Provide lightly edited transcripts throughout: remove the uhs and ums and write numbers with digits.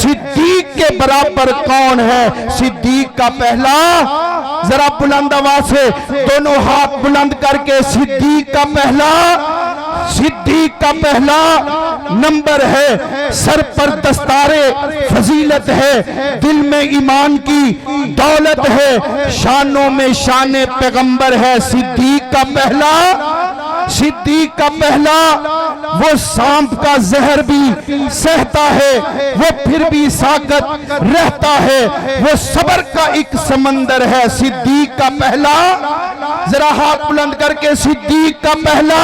صدیق کے برابر کون ہے؟ صدیق کا پہلا، ذرا بلند آواز سے دونوں ہاتھ بلند کر کے، صدیق کا پہلا نمبر ہے، سر پر دستار فضیلت ہے، دل میں ایمان کی دولت ہے، شانوں میں شان پیغمبر ہے۔ صدیق کا پہلا وہ سانپ کا زہر بھی سہتا ہے، وہ پھر بھی ساکت رہتا ہے، وہ صبر کا ایک سمندر ہے۔ صدیق کا پہلا، ذرا ہاتھ بلند کر کے، صدیق کا پہلا،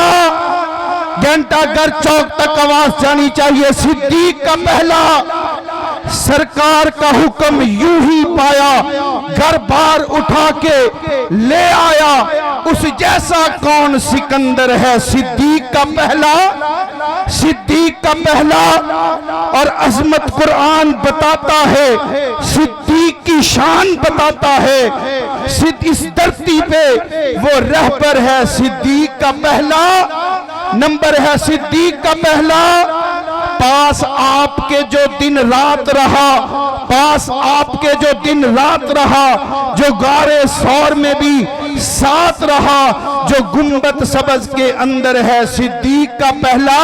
گھنٹہ گھر چوک تک آواز جانی چاہیے، صدیق کا پہلا، سرکار کا حکم یوں ہی پایا، گھر بار اٹھا کے لے آیا، اس جیسا کون سکندر ہے؟ صدیق کا پہلا، اور عظمت قرآن بتاتا ہے، صدیق کی شان بتاتا ہے، اس دھرتی پہ وہ رہبر ہے۔ صدیق کا پہلا نمبر ہے، صدیق کا پہلا، پاس آپ کے جو دن رات رہا، جو غارِ ثور میں بھی ساتھ رہا، جو گنبد سبز کے اندر ہے، صدیق کا پہلا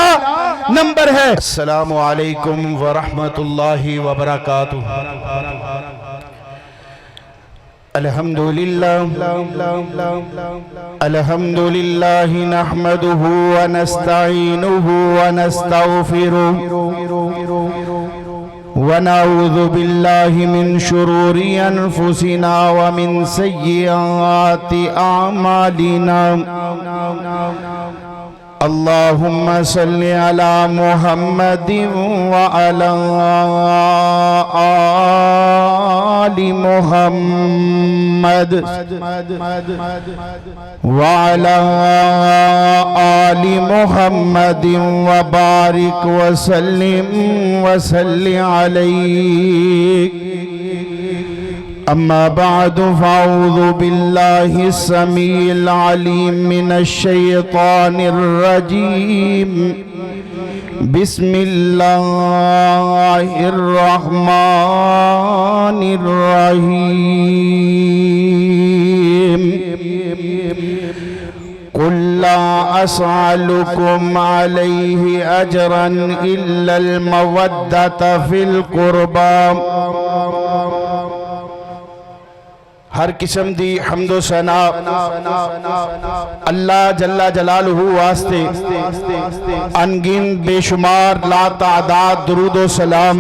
نمبر ہے۔ السلام علیکم ورحمت اللہ وبرکاتہ۔ الحمدللہ نحمده ونستعینه ونستغفره ونعوذ باللہ من شرور انفسنا ومن سیئات اعمالنا۔ اللہم صلی علی محمد وعلی آل محمد وعلی آل محمد وبارک وسلم علیہ۔ اما بعد فاعوذ باللہ السمیع العلیم من الشیطان الرجیم۔ بسم اللہ الرحمن الرحیم۔ قل لا اسألكم علیہ اجرا الا المودۃ فی القربى۔ ہر قسم دی حمد و ثنا اللہ جل جلالہ واسطے، انگن بے شمار لا تعداد درود و سلام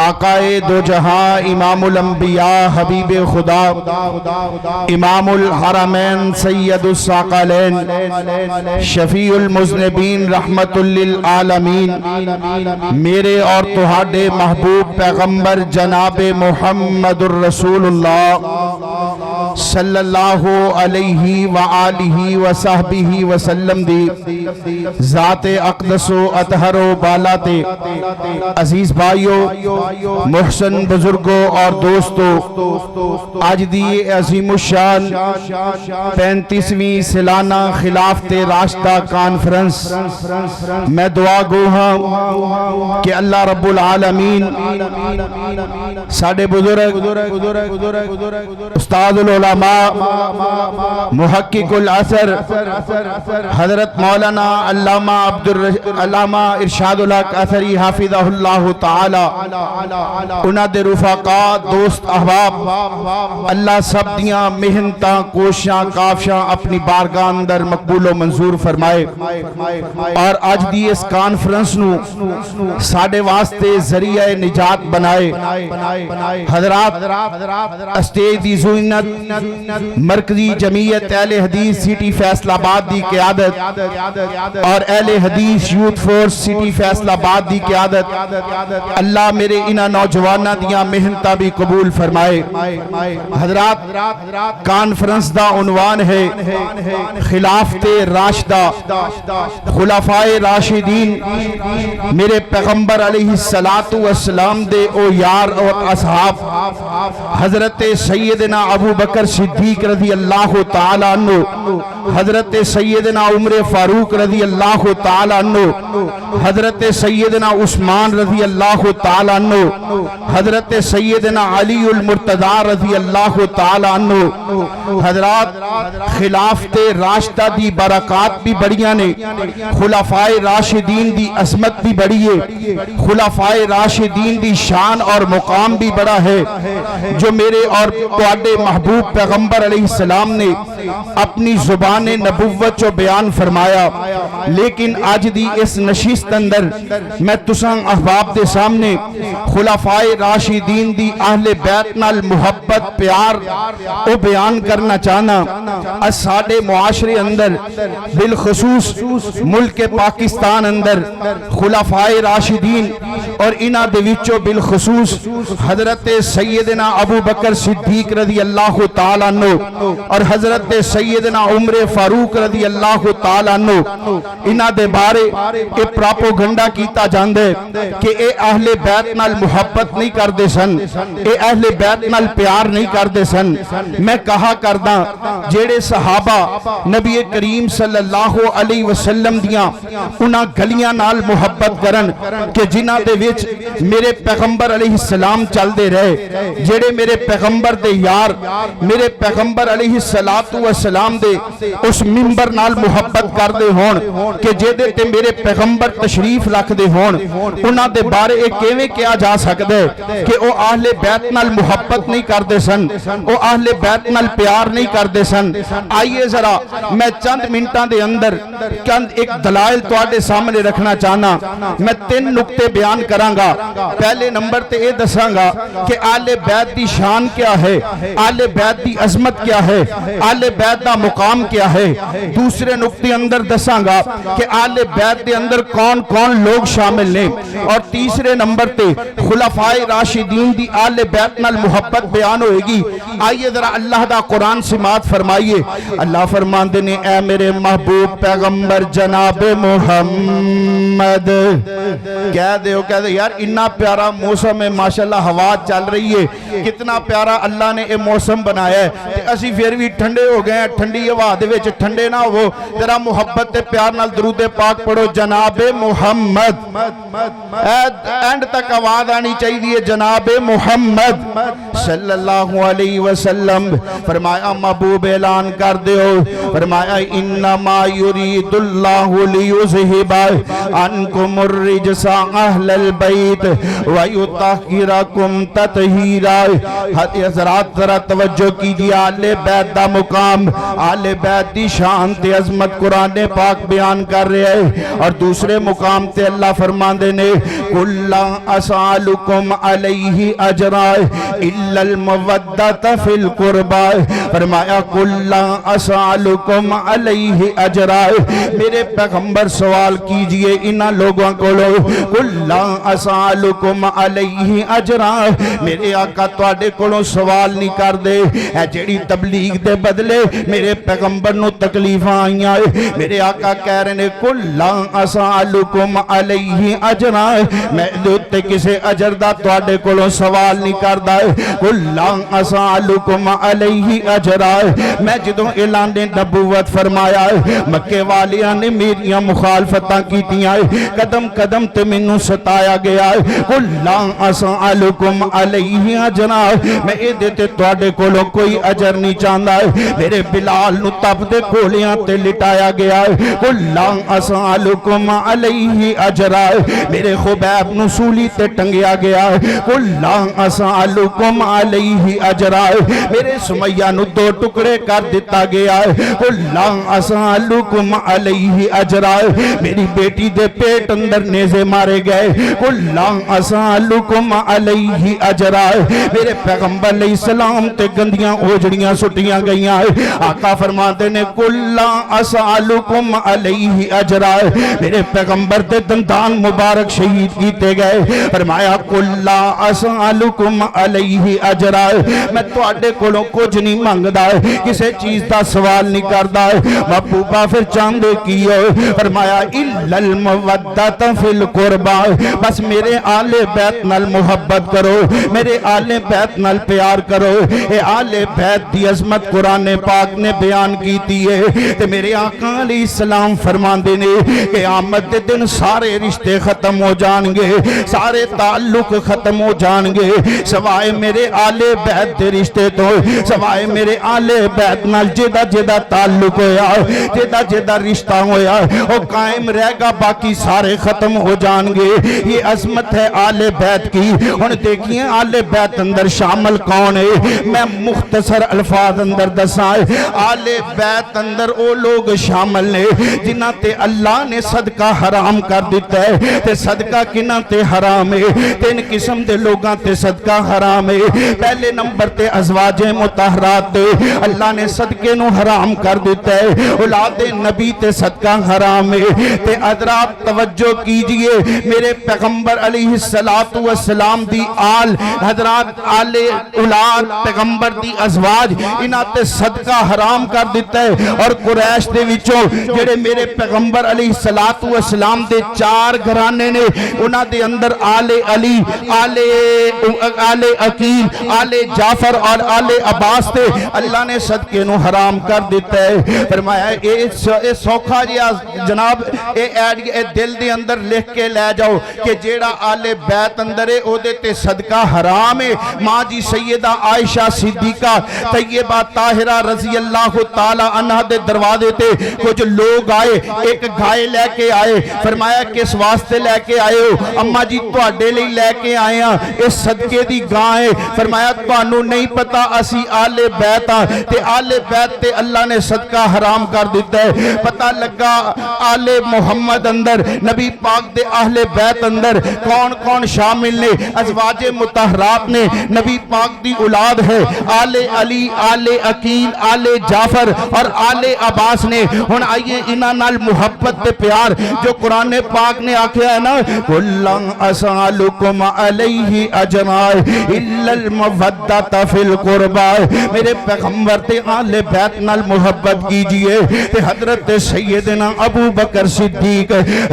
آقائے دو جہاں، امام الانبیاء حبیب خدا، امام الحرمین سید الثقلین، شفیع المذنبین رحمت للعالمین، میرے اور تہاڈے محبوب پیغمبر جناب محمد الرسول اللہ صلی اللہ علیہ وآلہ وصحبہ وسلم دی ذات اقدس و اطہر و بالا تے۔ عزیز بھائیو، محسن بزرگوں اور دوستو، آج دی عظیم الشان 35ویں سالانہ خلافت راشدہ کانفرنس میں دعا گو ہاں کہ اللہ رب العالمین ساڑھے بزرگ استاد العلماء محقق الاثر حضرت مولانا علامہ ارشاد الحق اثری حافظہ اللہ تعالی، انہاں دے رفقاء دوست احباب، اللہ سب دیاں محنتاں کوشاں کافشاں اپنی بارگاہ اندر مقبول و منظور فرمائے، اور آج دی اس کانفرنس نو ساڑھے واسطے ذریعہ نجات بنائے۔ حضرات، اسٹیج دی زینت مرکزی جمعیت اہل حدیث سٹی فیصل آباد دی قیادت اور اہل حدیث یوتھ فورس سٹی فیصل آباد دی قیادت، اللہ میرے انہاں نوجوانہ دیاں محنتاں بھی قبول فرمائے۔ حضرات، کانفرنس دا عنوان ہے خلافت راشدہ، خلفائے راشدین، میرے پیغمبر علیہ السلام دے او یار اور اصحاب، حضرت سیدنا ابو بکر بکر صدیق رضی اللہ تعالیٰ عنہ، حضرت سیدنا عمر فاروق رضی اللہ تعالیٰ عنہ، حضرت سیدنا عثمان رضی اللہ تعالیٰ عنہ، حضرت سیدنا علی المرتضی رضی اللہ تعالیٰ عنہ۔ حضرات خلافت راشدہ دی برکات بھی بڑیاں نے، خلفائے راشدین دی عظمت بھی بڑی ہے، خلفائے راشدین دی شان اور مقام بھی بڑا ہے، جو میرے اور تواڈے محبوب پیغمبر علیہ السلام نے اپنی زبان نبوت جو بیان فرمایا۔ لیکن آج دی اس نشست اندر میں تساں احباب دے سامنے خلفائے راشدین دی اہل بیت نال محبت پیار او بیان کرنا چاہنا۔ ساڈے معاشرے اندر بالخصوص ملک پاکستان اندر خلفائے راشدین اور انہاں دے وچوں بالخصوص حضرت سیدنا ابو بکر صدیق رضی اللہ تعالیٰ عنہ اور حضرت سیدنا عمر فاروق رضی اللہ تعالیٰ عنہ، انہاں دے بارے اے پراپوگنڈا کیتا جاندے کہ اے اہل بیت نال محبت نہیں کردے سن، اے اہل بیت نال پیار نہیں کردے سن۔ میں کہا کرداں جیڑے صحابہ نبی کریم صلی اللہ علیہ وسلم دیاں انہاں گلیاں نال محبت کرن کہ جنہاں دے وچ میرے پیغمبر علیہ السلام چل دے رہے، جیڑے میرے پیغمبر دے یار میرے پیغمبر علیہ السلام دے اس منبر نال محبت کر دے ہون کہ جیدے تے میرے پیغمبر تشریف رکھ دے ہون، انہاں دے بارے ایک کیویں کیا جا سکدا ہے کہ او اہل بیت نال محبت نہیں کر دے سن، او اہل بیت نال پیار نہیں کر دے سن۔ آئیے ذرا میں چند منٹاں دے اندر چند ایک دلائل تواڈے سامنے رکھنا چاہنا۔ میں 3 نقطے بیان کراں گا۔ پہلے نمبر تے اے دساں گا کہ اہل بیت دی شان کیا ہے، اہل بیت دی عظمت کیا ہے، اہل بیت دا مقام کیا ہے۔ دوسرے نقطے اندر دساں گا کہ اہل بیت دے اندر کون کون لوگ شامل نے، اور تیسرے نمبر تے خلفائے راشدین دی اہل بیت نال محبت بیان ہوئے گی۔ آئیے ذرا اللہ دا قرآن سماعت فرمائیے۔ اللہ فرماندے نے اے میرے محبوب پیغمبر جناب محمد، کہہ دے یار اتنا پیارا موسم ہے، ماشاءاللہ ہوا چل رہی ہے، کتنا پیارا اللہ نے یہ موسم بنایا ہے، تے اسی پھر بھی ٹھنڈے ہو گئے ہیں، ٹھنڈی ہوا دے وچ ٹھنڈے نہ ہو، ذرا محبت تے پیار نال درود پاک پڑھو جناب محمد۔ اینڈ تک آواز آنی چاہیے جناب محمد صلی اللہ علیہ وسلم۔ فرمایا محبوب اعلان کر دیو، فرمایا انما یرید اللہ لیذہب عنکم الرجس اہل البیت ویطہرکم تطہیرا۔ حضرات ذرا توجہ کیجئے، اہل بیت دا مقام، اہل بیت دی شان تے عظمت قرآن پاک بیان کر رہے ہیں، اور دوسرے مقام تے اللہ فرماندے نے کُلّا اسألکم علیہ اجرا الا المودۃ فی القربى۔ فرمایا کُلّا اسألکم علیہ اجرا، میرے پیغمبر سوال کیجئے انہاں لوگوں کو، کُلّا اسألکم علیہ اجرا، میرے آقا تواڈے کولوں سوال نہیں کر دے اے جڑی تبلیغ دے بدلے میرے پیغمبر نو تکلیفاں آئیاں، میرے آقا کہہ رہے نے کُلّا اسألکم علیہ اجرا، میں دوتے کسے اجر دا تواڈے کولوں سوال نہیں کردا، کُلّا اسألکم علیہ اجرا۔ میں جدوں اعلان نبوت فرمایا مکے والیاں نے میریاں مخالفتاں کیتیاں، قدم قدم تے مینوں ستایا گیا، کُلّا اسألکم علیہ اجرا، میں اے دیتے تواڈے کولوں کوئی اجر نہیں چاہندا، میرے بلال نو تپ دے کولیاں تے لٹایا گیا، کُلّا اسألکم علیہ اجرا، میرے خبیب نو سولی تے ٹنگیا گیا، کُلّا اسألکم علیہ اجرا، میرے سمیہ نو 2 ٹکڑے کر دیتا گیا، کُلّا اسألکم علیہ اجرا، میری بیٹی دے پیٹ اندر نیزے مارے گئے، کُلّا اسألکم علیہ اجرا، میرے پیغمبر علیہ السلام تے گندیاں اوجڑیاں سٹیاں گئیاں، آقا فرماتے نے کلا اسالکم علیہ اجرا، میرے پیغمبر تے دندان مبارک شہید کیتے گئے، فرمایا کلا اسالکم علیہ اجرا، میں تواڈے کولوں کچھ نہیں منگدا، کسے چیز دا سوال نہیں کردا۔ محبوبہ پھر چاندے کیو، فرمایا الا المودۃ فی القربى، بس میرے آل بیت نال محبت کرو، میرے آل بیت نال پیار کرو۔ اے آل بیت دی عظمت قرآن پاک نے بیان کیتی ہے تے میرے آقا علیہ السلام فرماندے نے کہ قیامت دے دن سارے رشتے ختم ہو جان گے، سارے تعلق ختم ہو جان گے، سوائے میرے آل بیت دے رشتے تو، سوائے میرے آل بیت نال جدا جدا تعلق ہویا، جدا جدا رشتہ ہویا وہ قائم رہ گا، باقی سارے ختم ہو جان گے۔ یہ عظمت ہے آل بیت کی۔ ان دیکھئے آل بیت اندر شامل کون ہے، میں مختصر الفاظ اندر دسائے، آل بیت اندر او لوگ شامل نے جنہ تے اللہ نے صدقہ حرام کر دیتا ہے۔ تے صدقہ کنہ تے حرام ہے، تین قسم دے لوگاں تے صدقہ حرام ہے۔ پہلے نمبر تے ازواج مطہرات تے اللہ نے صدقے نو حرام کر دیتا ہے، اولاد نبی تے صدقہ حرام ہے۔ تے حضرات توجہ کیجئے، میرے پیغمبر علیہ السلام دی آل، حضرات آل اولاد پیغمبر دی ازواج، انہاں تے صدقہ حرام کر دیتا ہے۔ اور قریش دے وچوں جڑے میرے پیغمبر علیہ السلام دے چار گھرانے نے، انہاں دے اندر آل علی، آل عقیل، آل جعفر اور آل عباس تے اللہ نے صدقے نو حرام کر دیتا ہے۔ فرمایا اے سوکھا جیا جناب، اے دل دے اندر لکھ کے لے جاؤ کہ جیڑا آل بیت اندر ہے او دے تے صدقہ حرام ہے۔ ماں جی سیدہ عائشہ صدیقہ طیبہ طاہرہ رضی اللہ تعالی عنہ دے دروازے تے کچھ لوگ آئے، ایک گائے لے کے آئے، فرمایا کس واسطے لے کے آئے ہو؟ اماں جی تواڈے لئی لے کے آئے ہیں، اس صدقے دی گاں ہے۔ فرمایا تانوں نہیں پتا اسی آل بیت ہاں، تے آل بیت تے اللہ نے صدقہ حرام کر دیتا ہے۔ پتہ لگا آل محمد اندر، نبی پاک دے اہل بیت اندر کون کون شامل نے؟ ازواج مطہرات نے، نبی پاک دی اولاد ہے، آل علی، آل عقیل، آل جعفر اور آل عباس نے۔ ہن آئیے انہاں نال محبت تے پیار جو قرآن پاک نے آکھیا ہے نا، کُلًا اسألکم علیہ اجرا الا المودۃ فی القربى، میرے پیغمبر تے آل بیت نال محبت کیجئے۔ تے حضرت سیدنا ابو بکر صدیق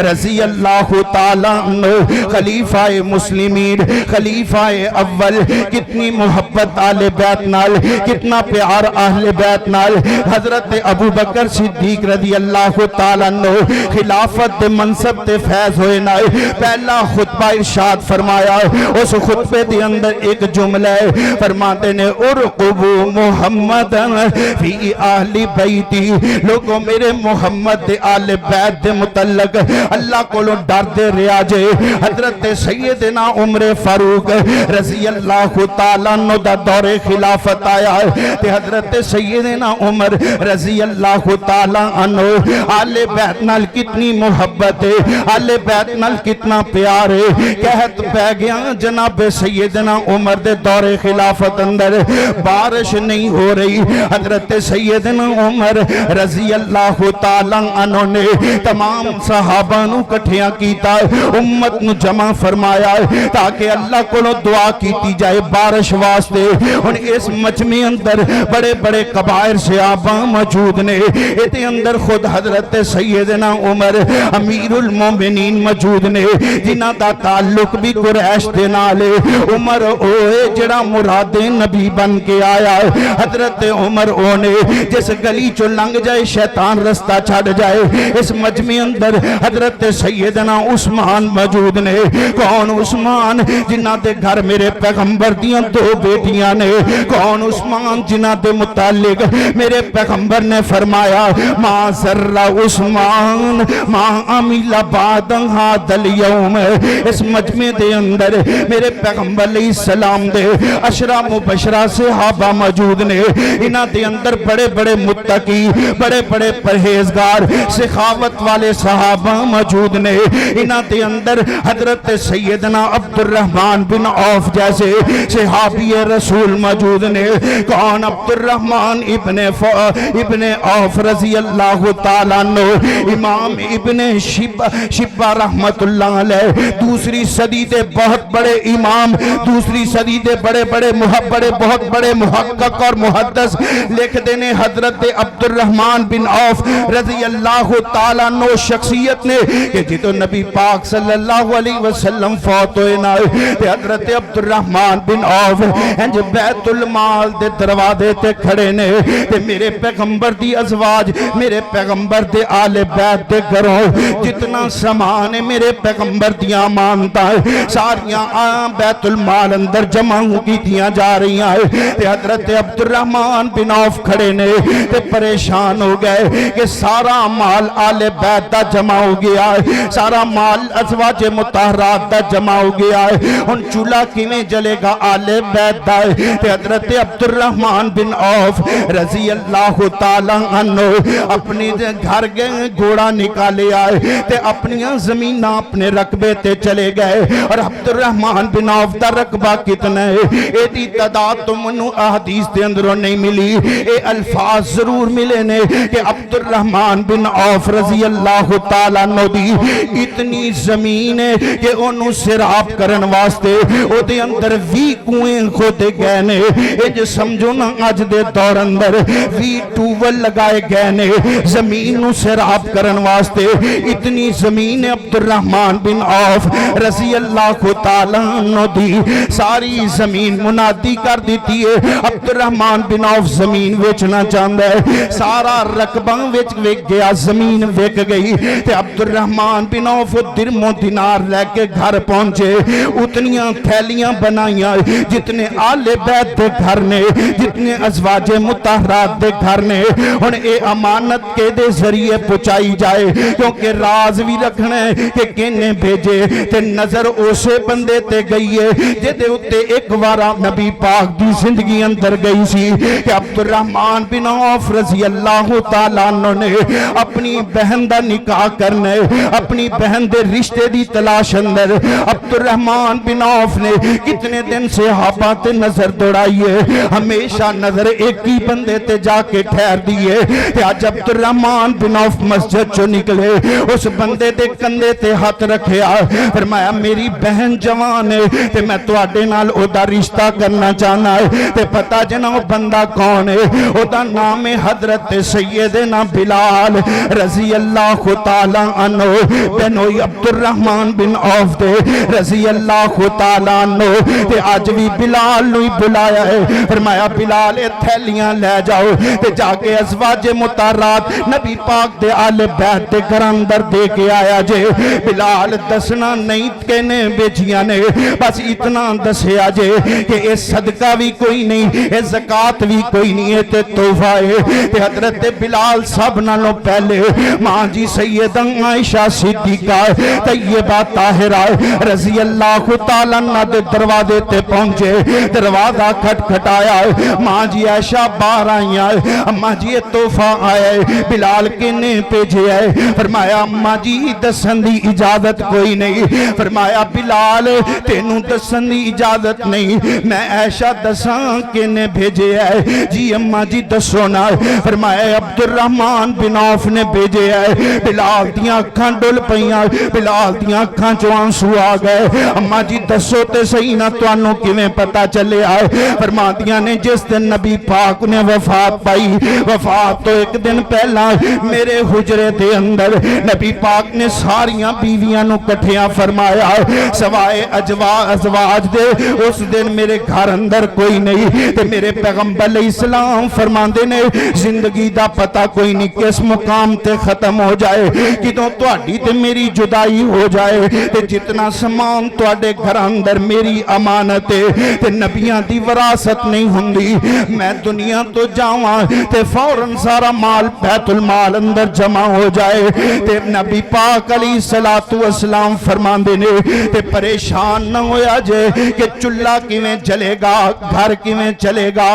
رضی اللہ تعالیٰ عنہ خلیفہ مسلمین، خلیفہ اول، کتنی محبت آل بیت نال، کتنا پیار اہل بیت نال۔ حضرت ابو بکر صدیق رضی اللہ تعالیٰ عنہ خلافت دے منصب تے فیض ہوئے نائے، پہلا خطبہ ارشاد فرمایا، اس خطبے دے اندر ایک جملہ ہے، فرماتے نے ارقبو محمدن فی اہل بیتی، لوگوں میرے محمد دے آل بیت دے متعلق اللہ کو لو ڈر دے ریاجے۔ حضرت سیدنا عمر فاروق رضی اللہ تعالیٰ عنہ دا دور خلافت آیا ہے، تے حضرت سیدنا عمر رضی اللہ تعالیٰ عنہ آل بیت نال کتنی محبت ہے، آل بیت نال کتنا پیار ہے۔ کہت پہ گیا جناب سیدنا عمر دے دور خلافت اندر بارش نہیں ہو رہی، حضرت سیدنا عمر رضی اللہ تعالیٰ عنہ نے تمام صحابہ نو کٹھیاں کیتا، امت نو جمع فرمایا تاکہ اللہ کو دعا کیتی جائے بارش واسطے۔ ان اس مجمع اندر بڑے بڑے کبائر صحابہ موجود نے، ایتے اندر خود حضرت سیدنا عمر امیر المومنین موجود نے، جنہ دا تعلق بھی قریش دے نال ہے۔ عمر اوے جڑا مراد نبی بن کے آیا، حضرت عمر او نے جس گلی چو لنگ جائے شیطان رستہ چھڑ جائے۔ اس مجمع اندر حضرت سیدنا عثمان موجود نے۔ کون عثمان؟ جنہ دے گھر میرے پیغمبر دیاں دو بیٹیاں نے۔ کون عثمان؟ جنہ دے متعلق میرے پیغمبر نے فرمایا ما ذر عثمان ما عمل بعد هذا اليوم۔ اس مجمع دے اندر میرے پیغمبر علیہ السلام دے عشرہ مبشرہ صحابہ موجود نے، انہاں دے اندر بڑے بڑے متقی، بڑے بڑے پرہیزگار، سخاوت والے صحابہ موجود نے، انہاں دے اندر حضرت سیدنا عبد الرحمن بن عوف جیسے صحابی رسول موجود نے۔ کون؟ عبد الرحمن عثمان ابن عوف رضی اللہ تعالیٰ عنہ، امام ابن شبہ رحمت اللہ علیہ، دوسری صدی دے بہت بڑے امام، دوسری صدی دے بڑے بہت بڑے محقق اور محدث لکھ دینے حضرت عبد الرحمن بن عوف رضی اللہ تعالیٰ عنہ شخصیت نے کہ جتو نبی پاک صلی اللہ علیہ وسلم فوت ہوئے نہ تے حضرت عبد الرحمن بن عوف انج بیت المال دے دروازے تے کھڑے نے تے میرے پیغمبر دی ازواج، میرے پیغمبر دے آل بیت دے گھروں جتنا سامان ہے میرے پیغمبر دیا امانتاں ساریاں بیت المال اندر جمع کی دیا جا رہی ہیں تے حضرت عبد الرحمن بن عوف کھڑے نے تے پریشان ہو گئے کہ سارا مال آل بیت دا جمع ہو گیا ہے، سارا مال ازواج مطہرات دا جمع ہو گیا ہے، ان چولہا کیویں جلے گا آل بیت دا ہے تے حضرت عبد الرحمن بن عوف رضی اللہ تعالیٰ عنہ اپنی گھر گئے گھوڑا نکالے آئے تے اپنی زمینہ اپنے رقبے تے چلے گئے اور عبد الرحمن بن عوف دا رقبہ کتنا ہے اے دی تعداد تو منو احادیث دے اندروں نہیں ملی، اے الفاظ ضرور ملے نے کہ عبد الرحمن بن عوف رضی اللہ تعالیٰ عنہ دی اتنی زمین ہے کہ انہوں سراب کرن واسطے او دے اندر وی کوئیں کھودے گئے نے، اے جو سمجھو نا آج دے دور اندر وی ٹوول لگائے گئے نے زمین نو سراب کرن واسطے، اتنی زمین عبد الرحمن بن عوف رضی اللہ تعالیٰ عنہ دی ساری زمین منادی کر دیتی ہے عبد الرحمن بن عوف زمین ویچنا چاہتا ہے، سارا رقبہ ویچ گیا، زمین ویک گئی تے عبد الرحمن بن عوف درم و دینار لے کے گھر پہنچے، اتنیاں تھیلیاں بنائیاں جتنے آل بیت دے گھر نے، جتنے ازواج مطہرات دے گھر نے، ان اے امانت کے دے ذریعے پہنچائی جائے کیونکہ راز بھی رکھنا ہے کہ کنے بھیجے تے نظر اسے بندے تے گئی ہے جدے اتے ایک وارا نبی پاک دی زندگی اندر گئی سی کہ عبد الرحمن بن عوف رضی اللہ تعالیٰ عنہ نے اپنی بہن دا نکاح کرنے، اپنی بہن دے رشتے دی تلاش اندر عبد الرحمن بن عوف نے کتنے دن سے صحابہ تے نظر دوڑائیے، ہمیشہ نظر ایک ہی بندے تے جا کے ٹھہر دیئے کہ آج عبد الرحمن بن عوف مسجد چو نکلے اس بندے دے کندے تے ہاتھ رکھیا، فرمایا میری بہن جوان ہے تے میں تو آڈے نال او دا رشتہ کرنا چاہنا ہے تے پتا جنا وہ بندہ کون ہے، او دا نام حضرت سیدنا بلال رضی اللہ تعالیٰ عنہ بنوئی عبد الرحمن بن عوف دے رضی اللہ تعالیٰ عنہ تے آج بھی بلال نوی بلایا ہے، فرمایا بلال اے تھیلیاں لے جاؤ تے جا کے ازواج مطہرات نبی پاک دے آل بیت دے گھر اندر دے کے آیا جے، بلال دسنا نہیں کہنے بیچیاں نے بس اتنا دسیا جے کہ اے صدقہ بھی کوئی نہیں، اے زکاة بھی کوئی نہیں ہے تے توفہ ہے تے حضرت بلال سب نالوں پہلے ماں جی سیدہ عائشہ صدیقہ طیبہ طاہرہ رضی اللہ تعالیٰ عنہ دے دروازے تے پہنچے، دروازہ کھٹ کھٹایا، ماں جی عائشہ باہر آئی آئے، اماں جی یہ توفہ آئے، بلال کنے پیجے آئے، فرمایا اماں جی دسن دی اجازت کوئی نہیں، فرمایا بلال تینوں دسن دی اجازت نہیں، میں عائشہ دساں کنے بھیجے آئے، جی اماں جی دسو نا، فرمایا عبد الرحمن بن عوف نے بھیجے آئے، بلال دیاں اکھاں ڈل پئیاں، بلال دیاں اکھاں چو آنسو آ گئے، اماں جی دسو تے صحیح نہ تو انہوں کیویں پتہ چلے آئے، فرماندیاں نے جس دن نبی پاک نے وفات پائی، وفات تو ایک دن پہلا میرے حجرے دے اندر نبی پاک نے ساریاں بیویاں نو کٹھیاں فرمایا سوائے ازواج دے، اس دن میرے گھر اندر کوئی نہیں تے میرے پیغمبر علیہ السلام فرماندے نے زندگی دا پتہ کوئی نہیں کس مقام تے ختم ہو جائے، کدوں تواڈی تے میری جدائی ہو جائے تے جتنا سامان تواڈے گھر اندر میری امانت ہے تے نبیاں دی وراثت نہیں ہوندی، میں دنیا تو جاواں تے فوراً سارا مال بیت المال اندر جمع ہو جائے تے نبی پاک علیہ السلام فرماندے نے تے پریشان نہ ہویا جے کہ چولہا کیویں جلے گا، گھر کیویں چلے گا،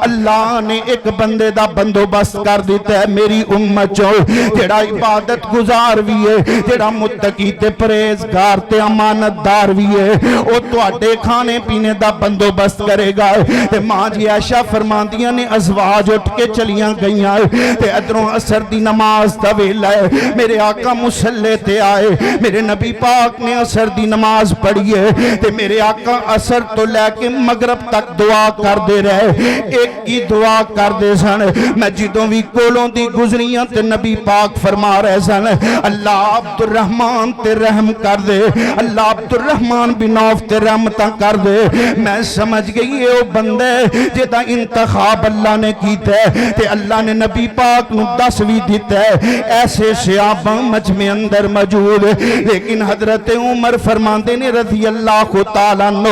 اللہ نے ایک بندے دا بندوبست کر دیتا ہے میری امت چو جڑا عبادت گزار بھی ہے، جڑا متقی تے پرہیزگار تے امانت دار بھی ہے، او تواڈے کھانے پینے دا بندوبست کرے گا تے ماں جی عائشہ فرماندیاں نے ازواج اٹھ کے چلیاں گئیاں تے ادھروں عصر دی نماز دا ویلا ہے میرے آقا مصلی تے آئے میرے نبی پاک نے عصر دی نماز پڑھی ہے تے میرے آقا عصر تو لے کے مغرب تک دعا کر دے رہے ایک کی دعا کر دے سن میں جدوں بھی کولوں دی گزریاں تے نبی پاک فرما رہے سن اللہ عبد الرحمن تے رحم کر دے اللہ عبد الرحمن بن عوف تے رحمتاں کر دے میں سمجھ گئی ہے او بندے جدا انتخاب اللہ نے کیتا ہے تے اللہ نے نبی پاک نو 10 بھی دیتا ہے ایسے صحابہ مجمع اندر موجود لیکن حضرت عمر فرماندے نے رضی اللہ تعالیٰ عنہ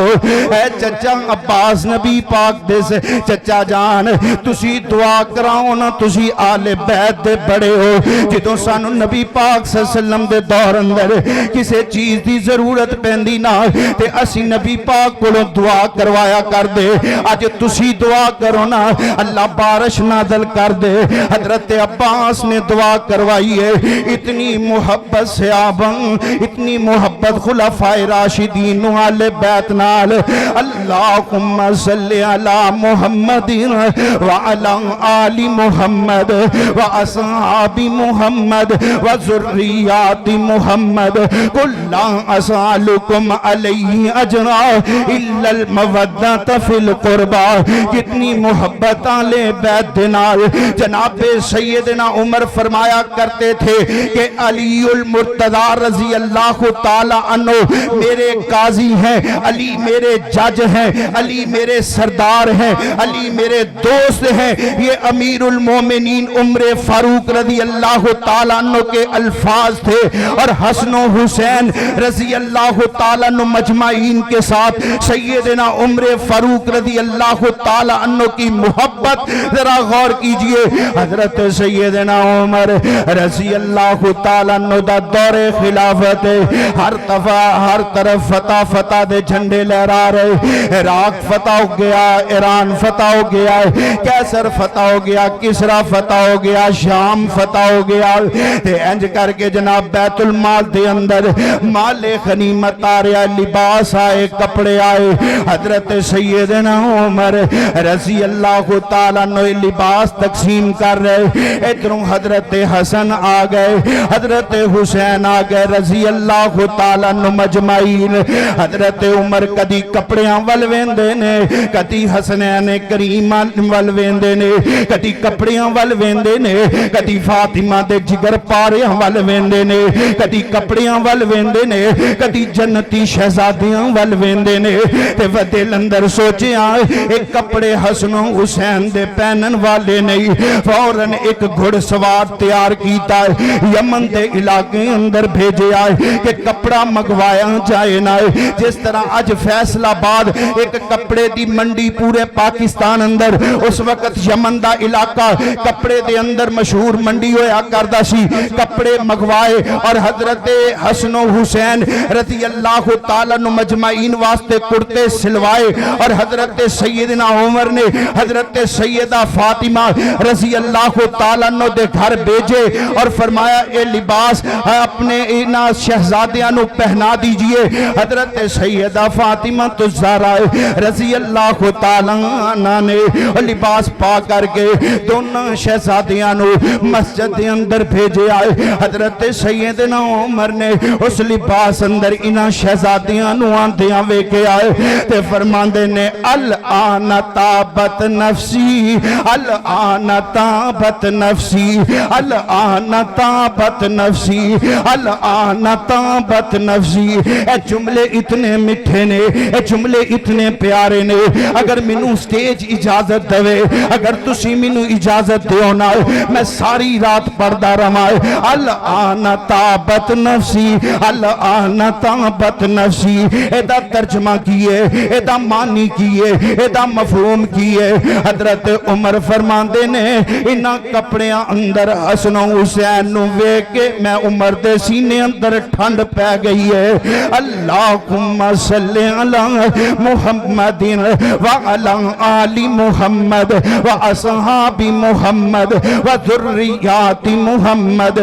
اے چچا عباس نبی پاک دے سے چچا جان تسی دعا کراؤ نا تسی آل بیت دے بڑے ہو جدوں سانو نبی پاک صلی اللہ علیہ وسلم دے دور اندر کسے چیز دی ضرورت پیندی نا تے اسی نبی پاک کو دعا کروایا کر دے آج تسی دعا کرو نا اللہ بارش نازل کر دے حضرت عباس نے دعا کروائی ہے اتنی محبت صحابہ اتنی محبت خلفاء راشدین آل بیت نال اللہم صلی علی محمد وعلی آل محمد واصحاب محمد وذریات محمد کلا اسالکم علیہ اجرا الا المودۃ فی القربى کتنی محبت آل بیت نال جناب سیدنا عمر فرمایا کرتے تھے کہ علی المرتضی رضی اللہ تعالی عنہ میرے قاضی ہیں علی میرے جج ہیں علی میرے سردار ہیں علی میرے دوست ہیں یہ امیر المومنین عمر فاروق رضی اللہ تعالی عنہ کے الفاظ تھے اور حسن و حسین رضی اللہ تعالی عنہ مجمعین کے ساتھ سیدنا عمر فاروق رضی اللہ تعالی عنہ کی محبت ذرا غور کیجئے حضرت سیدنا عمر رضی اللہ تعالی عنہ دا دور خلافت ہر طرف فتح دے جھنڈے لہرا رہے عراق فتح ہو گیا ایران فتح ہو گیا کیسر فتح ہو گیا کسرا فتح ہو گیا شام فتح ہو گیا تے انج کر کے جناب بیت المال دے اندر مال غنیمت آ رہا لباس آئے کپڑے آئے حضرت سیدنا عمر رضی اللہ تعالیٰ عنہ لباس تقسیم کر رہے ادھروں حضرت حسن آ گئے حضرت حسین آ گئے رضی اللہ تعالیٰ عنہ مجمعین حضرت عمر کدی کپڑیاں والویندے نے کدی حسنین کریم والویندے نے کدی کپڑیاں والویندے نے کدی فاطمہ دے جگر پاریاں والویندے نے کدی کپڑیاں والویندے نے کدی جنتی شہزادیاں والویندے نے تے دل اندر سوچیاں ایک کپڑے حسن و حسین دے پہنن والے نہیں فوراً ایک گھڑ سوار تیار کیتا ہے یمن دے علاقے اندر بھیجے آئے کہ کپڑا مگوایا جائے نہ جس طرح آج فیصل آباد ایک کپڑے دی منڈی پورے پاکستان اندر اس وقت یمن دا علاقہ کپڑے دے اندر مشہور منڈی ہویا کردہ سی کپڑے مگوائے اور حضرت حسن و حسین رضی اللہ تعالیٰ عنہ مجمعین واسطے کرتے سلوائے اور حضرت سیدنا عمر نے حضرت سیدہ فاطمہ رضی اللہ تعالیٰ عنہ دے گھر بھیجے اور فرمایا اے لباس اپنے اینا شہزادیاں نو پہنا دیجئے حضرت سیدہ فاطمہ تو زہرا رضی اللہ تعالیٰ عنہ نے لباس پا کر کے دونوں شہزادیاں نو مسجد اندر بھیجے آئے حضرت سیدنا عمر نے اس لباس اندر انہاں شہزادیاں نو آندیاں ویکے آئے تے فرماندے نے الآن تابت نفسی الآن تابت نفسی الآن تابت نفسی الآن تابت نفسی اے جملے اتنے مٹھے نے اے جملے اتنے پیارے نے اگر منو سٹیج اجازت دوے اگر تسی منو اجازت دیو نا میں ساری رات پردہ رمائے الآن تابت نفسی الآن تابت نفسی ایدہ ترجمہ کیے ایدہ معنی کیے ایدہ مفہوم کیے حضرت عمر فرماندے نے انہاں کپڑیاں اندر حسن و حسین نو ویکے میں عمر دے سینے اندر ٹھنڈ پہ گئی ہے اللہم صلی علی محمد وعلی آل محمد واصحاب محمد وذریات محمد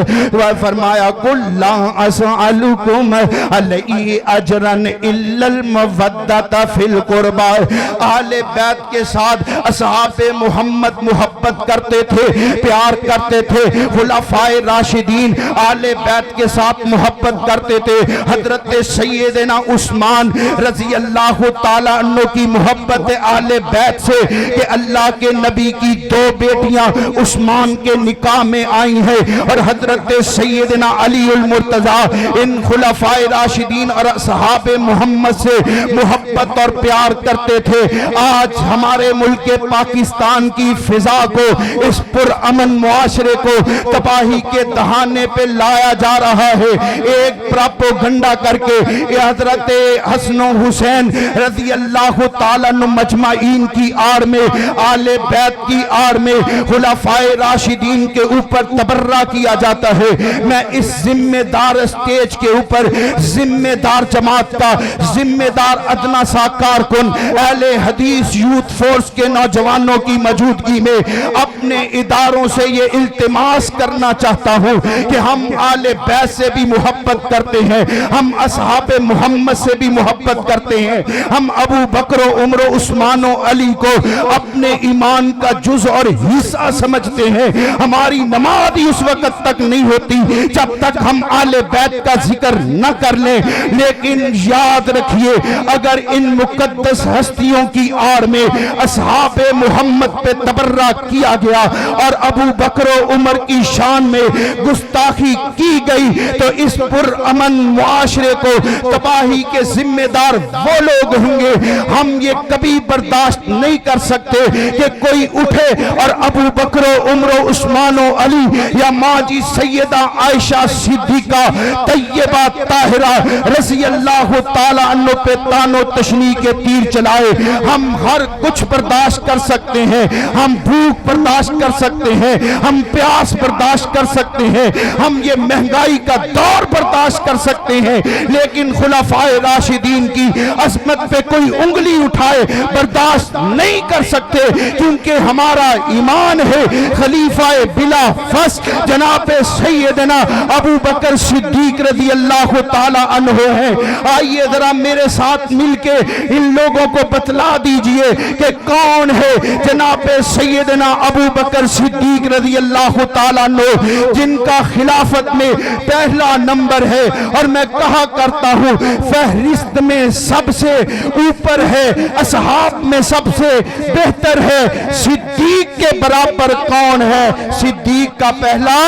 فرمایا کلا اسألکم علی اجرا الا المودۃ فی القربى آل بیت کے ساتھ اصحاب اصحاب محمد محبت کرتے تھے، پیار کرتے تھے، خلفائے راشدین آل بیت کے ساتھ محبت کرتے تھے۔ حضرت سیدنا عثمان رضی اللہ تعالیٰ عنہ کی محبت آل بیت سے کہ اللہ کے نبی کی 2 بیٹیاں عثمان کے نکاح میں آئی ہیں، اور حضرت سیدنا علی المرتضی ان خلفائے راشدین اور اصحاب محمد سے محبت اور پیار کرتے تھے۔ آج ہمارے ملک پاکستان کی فضا کو، اس پرامن معاشرے کو تباہی کے دہانے پہ لایا جا رہا ہے، ایک پراپوگنڈا کر کے حضرت حسن و حسین رضی اللہ تعالیٰ عنہ مجمعین کی آڑ میں، آل بیت کی آڑ میں خلفائے راشدین کے اوپر تبرہ کیا جاتا ہے۔ میں اس ذمہ دار اسٹیج کے اوپر ذمہ دار جماعت کا ذمہ دار ادنا سا کارکن اہل حدیث یوتھ فورس کے نوجوانوں کی موجودگی میں اپنے اداروں سے یہ التماس کرنا چاہتا ہوں کہ ہم آل بیت سے بھی محبت کرتے ہیں، ہم اصحاب محمد سے بھی محبت کرتے ہیں، ہم ابو بکر و عمر و عثمان و علی کو اپنے ایمان کا جز اور حصہ سمجھتے ہیں۔ ہماری نماز ہی اس وقت تک نہیں ہوتی جب تک ہم آل بیت کا ذکر نہ کر لیں، لیکن یاد رکھیے اگر ان مقدس ہستیوں کی آڑ میں اصحاب محمد پہ تبرہ کیا گیا اور ابو بکر و عمر کی شان میں گستاخی کی گئی تو اس پرامن معاشرے کو تباہی کے ذمہ دار وہ لوگ ہوں گے۔ ہم یہ کبھی برداشت نہیں کر سکتے کہ کوئی اٹھے اور ابو بکر و عمر و عثمان و علی یا ماں جی سیدہ عائشہ صدیقہ طیبہ طاہرہ رضی اللہ تعالیٰ عنہ پہ تان و تشنیع کے تیر چلائے۔ ہم ہر کچھ برداشت کر سکتے ہیں، ہم بھوک برداشت کر سکتے ہیں، ہم پیاس برداشت کر سکتے ہیں، ہم یہ مہنگائی کا دور برداشت کر سکتے ہیں، لیکن خلفائے راشدین کی عظمت پہ کوئی انگلی اٹھائے برداشت نہیں کر سکتے، کیونکہ ہمارا ایمان ہے خلیفہ بلا فصل جناب سیدنا ابو بکر صدیق رضی اللہ تعالی عنہ ہیں۔ آئیے ذرا میرے ساتھ مل کے ان لوگوں کو بتلا دیجئے کہ کون ہے جناب سیدنا ابو بکر صدیق رضی اللہ تعالیٰ عنہ جن کا خلافت میں پہلا نمبر ہے، اور میں کہا کرتا ہوں فہرست میں سب سے اوپر ہے، اصحاب میں سب سے بہتر ہے۔ صدیق کے برابر کون ہے؟ صدیق کا پہلا،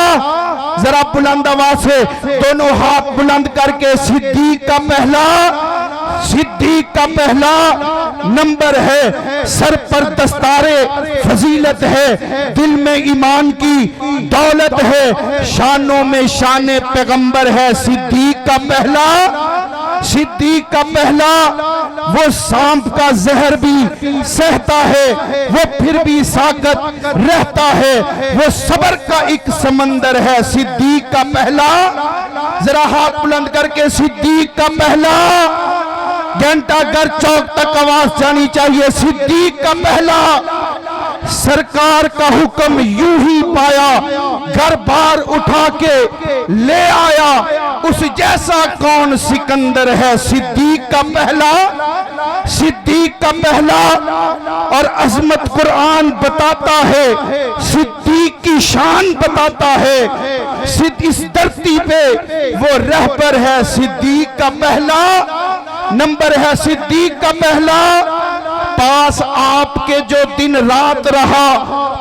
ذرا بلند آواز سے دونوں ہاتھ بلند کر کے، صدیق کا پہلا، صدیق کا پہلا نمبر ہے، سر پر دستار فضیلت ہے، دل میں ایمان کی دولت ہے، شانوں میں شان پیغمبر ہے۔ صدیق کا پہلا، صدیق کا پہلا، وہ سانپ کا زہر بھی سہتا ہے، وہ پھر بھی ساکت رہتا ہے، وہ صبر کا ایک سمندر ہے۔ صدیق کا پہلا، ذرا ہاتھ بلند کر کے، صدیق کا پہلا، گھنٹہ گھر چوک تک آواز جانی چاہیے، صدیق کا پہلا، سرکار کا حکم یوں ہی پایا، گھر بار اٹھا کے لے آیا، اس جیسا کون سکندر ہے۔ صدیق کا پہلا، صدیق کا پہلا، اور عظمت قرآن بتاتا ہے، صدیق کی شان بتاتا ہے، اس دھرتی پہ وہ رہبر ہے۔ صدیق کا پہلا نمبر ہے، صدیق کا پہلا، پاس آپ کے جو دن رات رہا،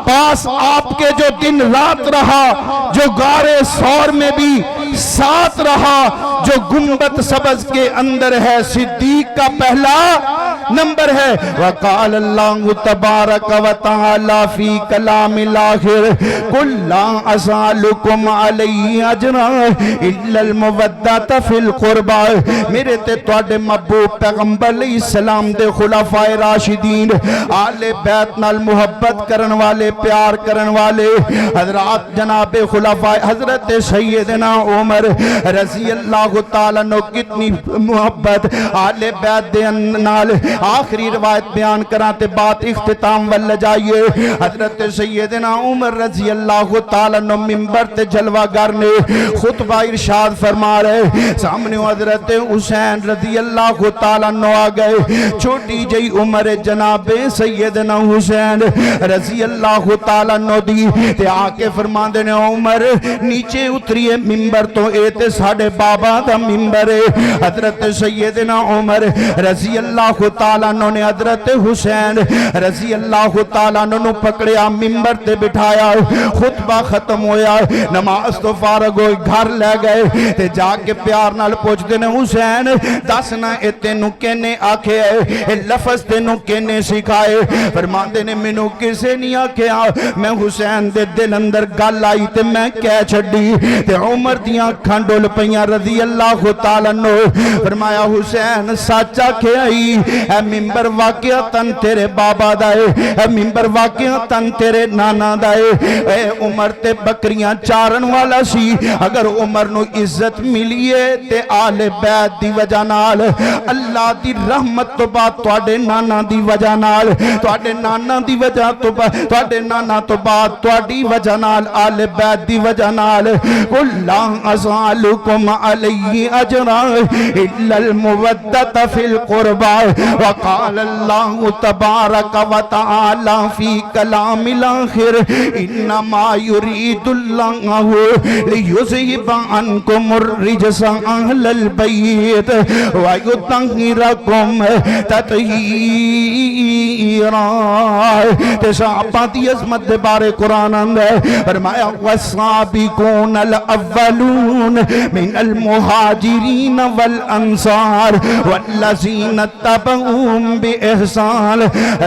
پاس آپ کے جو دن رات رہا، جو غارِ ثور میں بھی ساتھ رہا، جو گنبد سبز کے اندر ہے۔ صدیق کا پہلا نمبر ہے۔ وقال اللہ تبارک و تعالی فی کلام الآخر قل لا اسألکم علیہ اجرا الا المودۃ فی القربى۔ میرے تے تواڈے محبوب پیغمبر علیہ السلام دے خلفائے راشدین آل بیت نال محبت کرن والے، پیار کرن والے حضرات جناب خلفائے حضرت سیدنا عمر رضی اللہ تعالیٰ عنہ کتنی محبت آل بیت دے نال، آخری روایت بیان کراتے بات اختتام وال جائیے. حضرت سیدنا عمر رضی اللہ تعالیٰ عنہ منبر تے جلوہ گر نے خطبہ ارشاد فرما رہے. سامنے حضرت حسین رضی اللہ تعالیٰ عنہ آ گئے. چھوٹی جئی عمر جناب سیدنا حسین رضی اللہ تعالیٰ عنہ دی تے آکے فرما دینے عمر نیچے اتریے منبر تو اے تے ساڑھے بابا دا منبر ہے. حضرت سیدنا عمر رضی اللہ تعالیٰ عنہ نے حضرت حسین رضی اللہ تعالیٰ عنہ پکڑیا منبر تے بٹھایا. خطبہ ختم ہویا, نماز تو فارغ ہوئی, گھر لے گئے تے جا کے پیار نال پوچھ دینے حسین دسنا اے تینوں کہنے آکھے اے لفظ تینوں کہنے سکھائے. فرما دینے منو کسے نہیں آکھے میں حسین دے دل اندر گل آئی تے میں کہہ چھڑی تے عمر دیاں کھنڈول پیاں رضی اللہ تعالیٰ عنہ. فرمایا حسین سچا کہے آئی اے منبر واقعتاً تیرے بابا دائے, اے منبر واقعتاً تیرے نانا دائے. اے عمر تے بکریاں چارن والا سی, اگر عمر نو عزت ملیے تے آل بیت دی وجہ نال اللہ دی رحمت تو بعد توڑے نانا دی وجہ نال توڑے نانا دی وجہ تو بعد توڑے نانا تو بعد توڑی وجہ نال آل بیت دی وجہ نال قُلْ لَا أَسْأَلُكُمْ عَلَيْهِ أَجْرًا إِلَّا الْمُوَدَّةَ فِي الْقُرْبَى. وقال اللہ تبارک وتعالی فی کلام الآخر انما یرید اللہ لیذہب عنکم الرجس اہل البیت ویطہرکم تطہیرا. تے صحابہ دی عظمت دے بارے قرآن اندر فرمایا والسابقون الاولون من المہاجرین والانصار والذین اتبعوهم بإحسان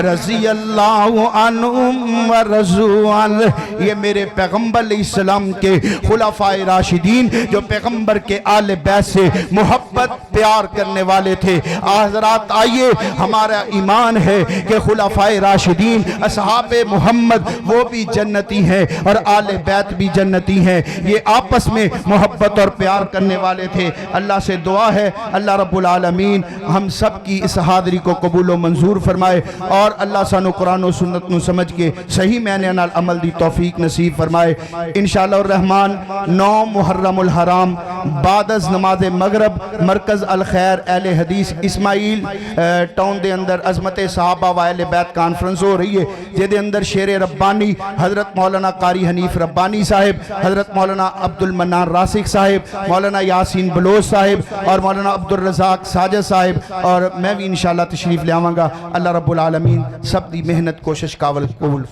رضی اللہ عنہم ورضوان. یہ میرے پیغمبر علیہ السلام کے خلفائے راشدین جو پیغمبر کے آل بیت سے محبت پیار کرنے والے تھے. حضرات آئیے, ہمارا ایمان ہے کہ خلفائے راشدین اصحاب محمد وہ بھی جنتی ہیں اور آل بیت بھی جنتی ہیں. یہ آپس میں محبت اور پیار کرنے والے تھے. اللہ سے دعا ہے اللہ رب العالمین ہم سب کی اس حاضری کو قبول و منظور فرمائے اور اللہ سانو قرآن و سنت نو سمجھ کے صحیح معنی نال عمل دی توفیق نصیب فرمائے. انشاءاللہ الرحمن 9 محرم الحرام بعد از نماز مغرب مرکز الخیر اہل حدیث اسماعیل ٹاؤن دے اندر عظمت صحابہ و اہل بیت کانفرنس ہو رہی ہے جے دے اندر شیر ربانی حضرت مولانا قاری حنیف ربانی صاحب, حضرت مولانا عبد المنان راسخ صاحب, مولانا یاسین بلوچ صاحب اور مولانا عبد الرزاق ساجد صاحب اور میں بھی انشاءاللہ تشریف لے آواں گا. اللہ رب العالمین سب دی محنت کوشش قابل قبول.